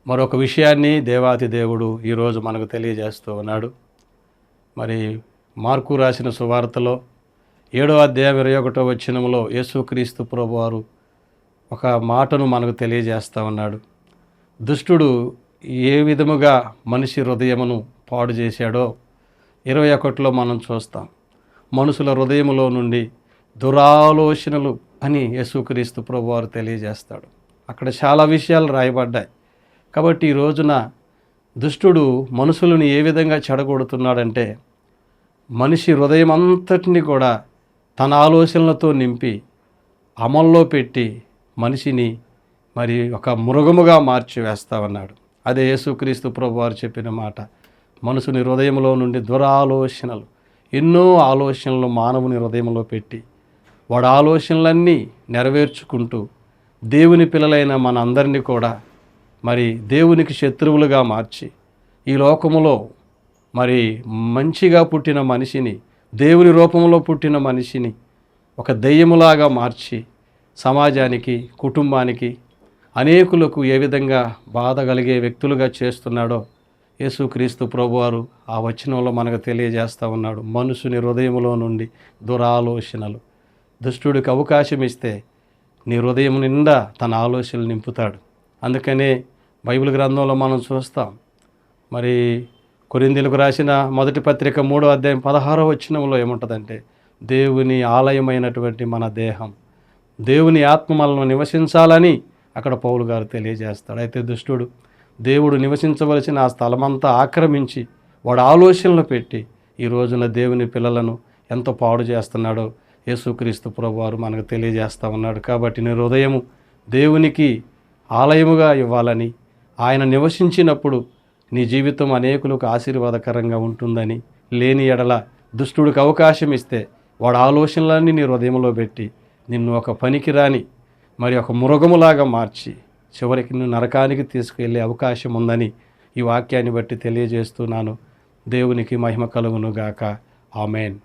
మరొక విషయాన్ని దేవాతి దేవుడు ఈరోజు మనకు తెలియజేస్తూ ఉన్నాడు. మరి మార్కు రాసిన సువార్తలో 7వ అధ్యాయం 21వ వచనంలో యేసుక్రీస్తు ప్రభువారు ఒక మాటను మనకు తెలియజేస్తూ ఉన్నాడు. దుష్టుడు ఏ విధముగా మనిషి హృదయమును పాడు చేశాడో 21లో మనం చూస్తాం. మనుషుల హృదయములో నుండి దురాలోచనలు అని యేసుక్రీస్తు ప్రభువారు తెలియజేస్తాడు. అక్కడ చాలా విషయాలు రాయబడ్డాయి. కాబట్టి ఈ రోజున దుష్టుడు మనుషులను ఏ విధంగా చెడగొడుతున్నాడంటే, మనిషి హృదయం అంతటిని కూడా తన ఆలోచనలతో నింపి అమల్లో పెట్టి మనిషిని మరి ఒక మృగముగా మార్చి వేస్తా ఉన్నాడు. అదే యేసుక్రీస్తు ప్రభువారు చెప్పిన మాట. మనుషుని హృదయంలో నుండి దురాలోచనలు, ఎన్నో ఆలోచనలు మానవుని హృదయంలో పెట్టి వాడు ఆలోచనలన్నీ నెరవేర్చుకుంటూ దేవుని పిల్లలైన మన అందరినీ కూడా మరి దేవునికి శత్రువులుగా మార్చి ఈ లోకములో మరి మంచిగా పుట్టిన మనిషిని, దేవుని రూపంలో పుట్టిన మనిషిని ఒక దెయ్యములాగా మార్చి సమాజానికి, కుటుంబానికి, అనేకులకు ఏ విధంగా బాధ కలిగే వ్యక్తులుగా చేస్తున్నాడో యేసుక్రీస్తు ప్రభువారు ఆ వచనంలో మనకు తెలియజేస్తూ ఉన్నాడు. మనుషుని హృదయములో నుండి దురాలోచనలు. దుష్టుడికి అవకాశం ఇస్తే నీ హృదయం నిండా తన ఆలోచనలు నింపుతాడు. అందుకనే బైబిల్ గ్రంథంలో మనం చూస్తాం. మరి కొరింథీయులకు రాసిన మొదటి పత్రిక 3వ అధ్యాయం 16వ వచనంలో ఏముంటుందంటే, దేవుని ఆలయమైనటువంటి మన దేహం, దేవుని ఆత్మ మనలో నివసించాలని అక్కడ పౌలు గారు తెలియజేస్తాడు. అయితే దుష్టుడు దేవుడు నివసించవలసిన ఆ స్థలమంతా ఆక్రమించి వాడు ఆలోచనలు పెట్టి ఈ రోజున దేవుని పిల్లలను ఎంత పాడు చేస్తున్నాడో యేసుక్రీస్తు ప్రభువారు మనకు తెలియజేస్తూ ఉన్నాడు. కాబట్టి నీ హృదయము దేవునికి ఆలయముగా ఇవ్వాలని, ఆయన నివసించినప్పుడు నీ జీవితం అనేకులకు ఆశీర్వాదకరంగా ఉంటుందని, లేని ఎడల దుష్టుడికి అవకాశం ఇస్తే వాడు ఆలోచనలన్నీ నీ హృదయంలో పెట్టి నిన్ను ఒక పనికిరాని మరి ఒక మృగములాగా మార్చి చివరికి నిన్ను నరకానికి తీసుకెళ్లే అవకాశం ఉందని ఈ వాక్యాన్ని బట్టి తెలియజేస్తున్నాను. దేవునికి మహిమ కలుగును గాక. ఆమేన్.